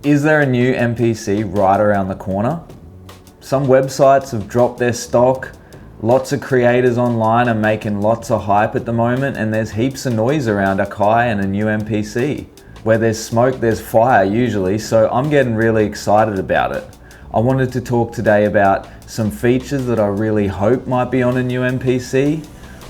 Is there a new MPC right around the corner? Some websites have dropped their stock. Lots of creators online are making lots of hype at the moment, and there's heaps of noise around Akai and a new MPC. Where there's smoke, there's fire usually, so I'm getting really excited about it. I wanted to talk today about some features that I really hope might be on a new MPC,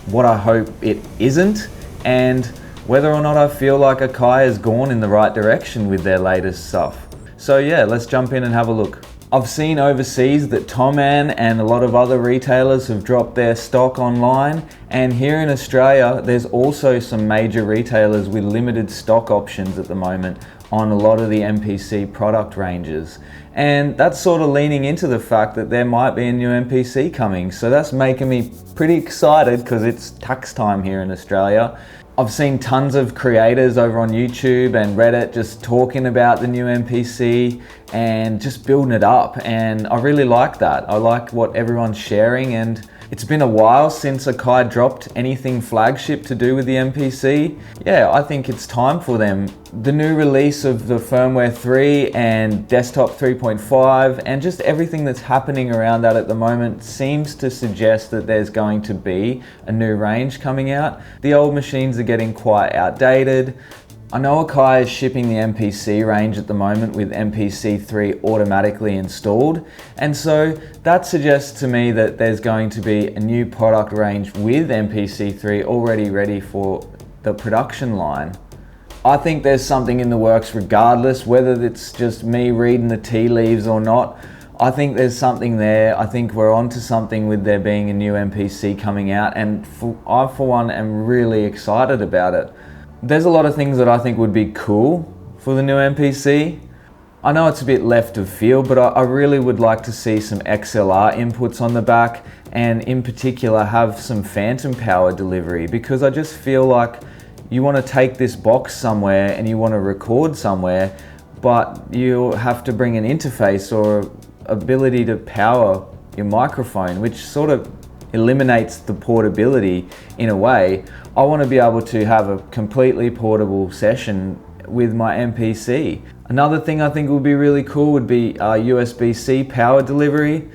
what I hope it isn't, and whether or not I feel like Akai has gone in the right direction with their latest stuff. So yeah, let's jump in and have a look. I've seen overseas that Toman and a lot of other retailers have dropped their stock online, and here in Australia there's also some major retailers with limited stock options at the moment on a lot of the MPC product ranges. And that's sort of leaning into the fact that there might be a new MPC coming. So that's making me pretty excited because it's tax time here in Australia. I've seen tons of creators over on YouTube and Reddit just talking about the new MPC and just building it up, and I really like that. I like what everyone's sharing, and it's been a while since Akai dropped anything flagship to do with the MPC. Yeah, I think it's time for them. The new release of the firmware 3 and desktop 3.5 and just everything that's happening around that at the moment seems to suggest that there's going to be a new range coming out. The old machines are getting quite outdated. I know Akai is shipping the MPC range at the moment with MPC 3 automatically installed, and so that suggests to me that there's going to be a new product range with MPC 3 already ready for the production line. I think there's something in the works regardless, whether it's just me reading the tea leaves or not. I think there's something there. I think we're onto something with there being a new MPC coming out, and I for one am really excited about it. There's a lot of things that I think would be cool for the new MPC. I know it's a bit left of field, but I really would like to see some XLR inputs on the back, and in particular have some phantom power delivery, because I just feel like you want to take this box somewhere and you want to record somewhere, but you have to bring an interface or ability to power your microphone, which sort of eliminates the portability in a way. I want to be able to have a completely portable session with my MPC. Another thing I think would be really cool would be USB-C power delivery.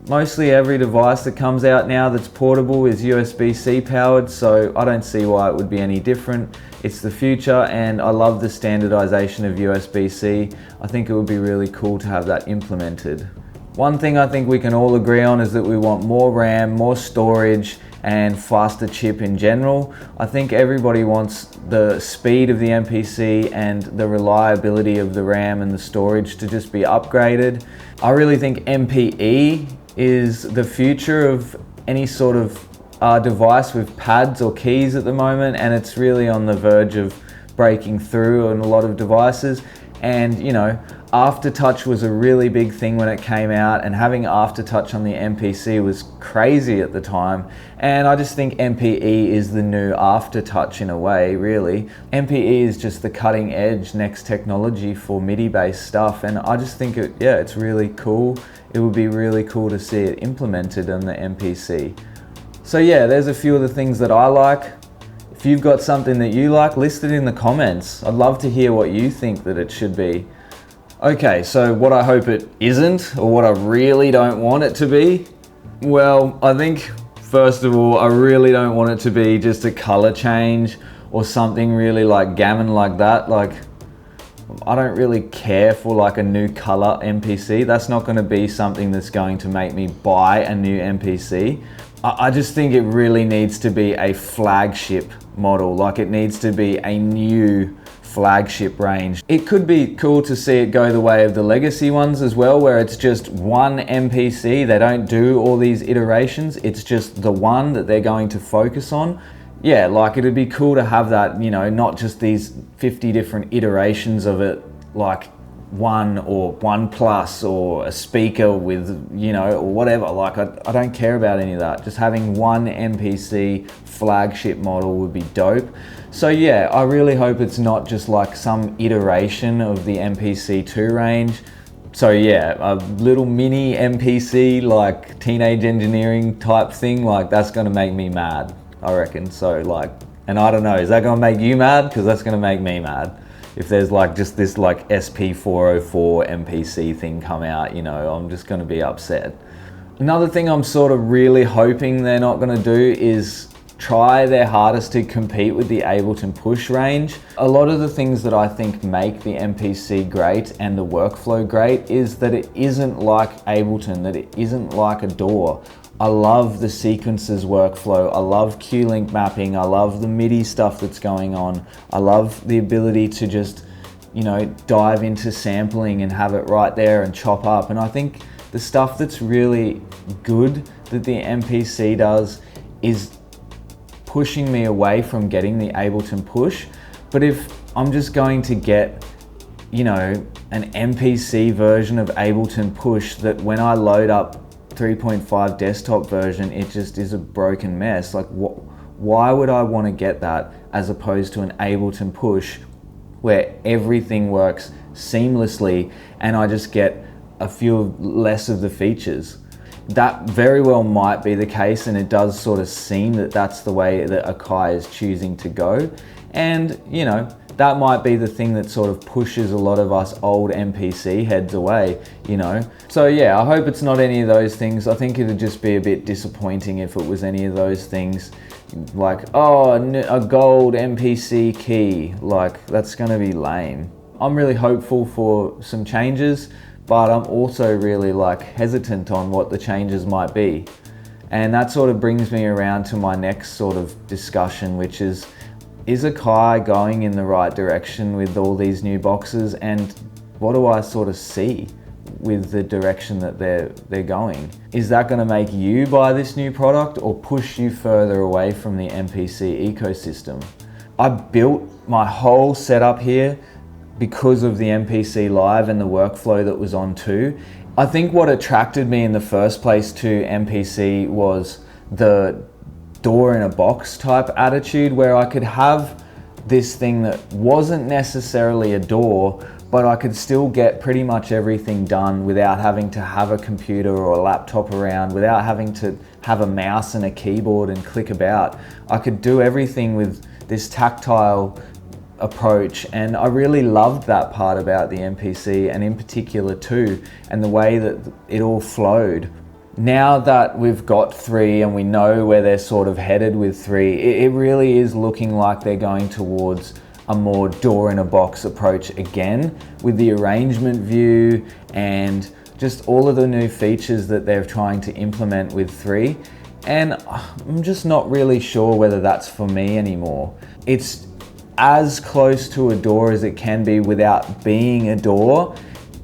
Mostly every device that comes out now that's portable is USB-C powered, so I don't see why it would be any different. It's the future, and I love the standardization of USB-C. I think it would be really cool to have that implemented. One thing I think we can all agree on is that we want more RAM, more storage, and faster chip in general. I think everybody wants the speed of the MPC and the reliability of the RAM and the storage to just be upgraded. I really think MPE is the future of any sort of device with pads or keys at the moment, and it's really on the verge of breaking through on a lot of devices. And you know, aftertouch was a really big thing when it came out, and having aftertouch on the MPC was crazy at the time, and I just think MPE is the new aftertouch in a way, really. MPE is just the cutting edge next technology for MIDI based stuff, and I just think it's really cool. It would be really cool to see it implemented on the MPC. So yeah, there's a few of the things that I like. If you've got something that you like, list it in the comments. I'd love to hear what you think that it should be. Okay, so what I hope it isn't, or what I really don't want it to be? Well, I think first of all, I really don't want it to be just a color change or something really like gammon like that. Like, I don't really care for like a new color MPC. That's not going to be something that's going to make me buy a new MPC. I just think it really needs to be a flagship model. Like, it needs to be a new flagship range. It could be cool to see it go the way of the legacy ones as well, where it's just one MPC. They don't do all these iterations. It's just the one that they're going to focus on. Yeah, like, it'd be cool to have that, you know, not just these 50 different iterations of it, like one or one plus or a speaker with, you know, or whatever. Like, I don't care about any of that. Just having one MPC flagship model would be dope. So yeah, I really hope it's not just like some iteration of the MPC 2 range. So yeah, a little mini MPC, like teenage engineering type thing, like that's gonna make me mad, I reckon. So like, and I don't know, is that gonna make you mad? Because that's gonna make me mad. if there's like just this like SP404 MPC thing come out, you know, I'm just gonna be upset. Another thing I'm sort of really hoping they're not gonna do is try their hardest to compete with the Ableton Push range. A lot of the things that I think make the MPC great and the workflow great is that it isn't like Ableton, that it isn't like a DAW. I love the sequences workflow. I love Q-Link mapping. I love the MIDI stuff that's going on. I love the ability to just, you know, dive into sampling and have it right there and chop up. And I think the stuff that's really good that the MPC does is pushing me away from getting the Ableton Push. But if I'm just going to get, you know, an MPC version of Ableton Push that when I load up 3.5 desktop version, it just is a broken mess. Like, why would I want to get that as opposed to an Ableton Push where everything works seamlessly and I just get a few less of the features? That very well might be the case, and it does sort of seem that that's the way that Akai is choosing to go. And, you know, that might be the thing that sort of pushes a lot of us old MPC heads away, you know. So yeah, I hope it's not any of those things. I think it'd just be a bit disappointing if it was any of those things. Like, oh, a gold MPC key, like that's gonna be lame. I'm really hopeful for some changes, but I'm also really like hesitant on what the changes might be. And that sort of brings me around to my next sort of discussion, which is Akai going in the right direction with all these new boxes, and what do I sort of see with the direction that they're going? Is that going to make you buy this new product or push you further away from the MPC ecosystem? I built my whole setup here because of the MPC Live and the workflow that was on too. I think what attracted me in the first place to MPC was the door in a box type attitude, where I could have this thing that wasn't necessarily a DAW, but I could still get pretty much everything done without having to have a computer or a laptop around, without having to have a mouse and a keyboard and click about. I could do everything with this tactile approach, and I really loved that part about the MPC, and in particular too, and the way that it all flowed. Now that we've got 3 and we know where they're sort of headed with 3, it really is looking like they're going towards a more door in a box approach again, with the arrangement view and just all of the new features that they're trying to implement with 3. And I'm just not really sure whether that's for me anymore. It's as close to a DAW as it can be without being a DAW.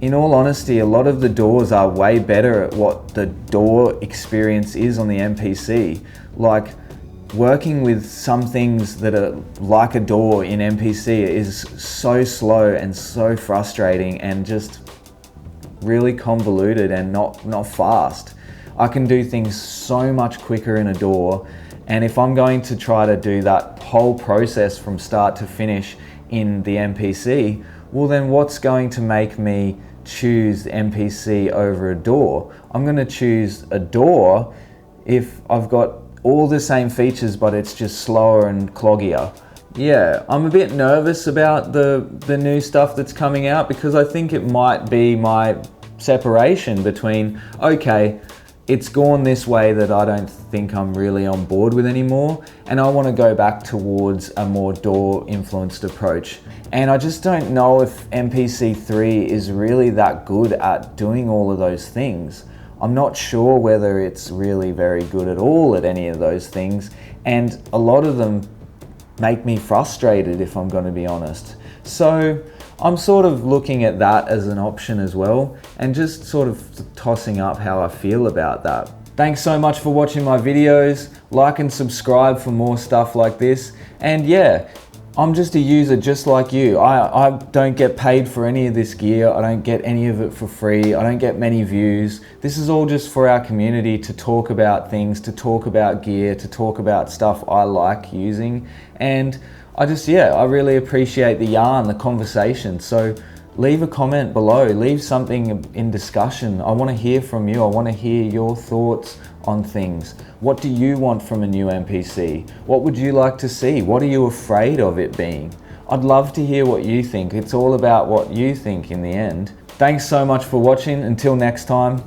In all honesty, a lot of the DAWs are way better at what the DAW experience is on the MPC. Like, working with some things that are like a DAW in MPC is so slow and so frustrating and just really convoluted and not fast. I can do things so much quicker in a DAW, and if I'm going to try to do that whole process from start to finish in the MPC, well then what's going to make me choose the MPC over a DAW? I'm going to choose a DAW if I've got all the same features but it's just slower and cloggier. Yeah, I'm a bit nervous about the new stuff that's coming out, because I think it might be my separation between, okay, it's gone this way that I don't think I'm really on board with anymore, and I want to go back towards a more DAW influenced approach. And I just don't know if MPC3 is really that good at doing all of those things. I'm not sure whether it's really very good at all at any of those things, and a lot of them make me frustrated, if I'm going to be honest. So I'm sort of looking at that as an option as well, and just sort of tossing up how I feel about that. Thanks so much for watching my videos. Like and subscribe for more stuff like this. And yeah, I'm just a user just like you. I don't get paid for any of this gear. I don't get any of it for free. I don't get many views. This is all just for our community to talk about things, to talk about gear, to talk about stuff I like using. And I really appreciate the yarn, the conversation. So leave a comment below, leave something in discussion. I want to hear from you. I want to hear your thoughts on things. What do you want from a new MPC? What would you like to see? What are you afraid of it being? I'd love to hear what you think. It's all about what you think in the end. Thanks so much for watching. Until next time,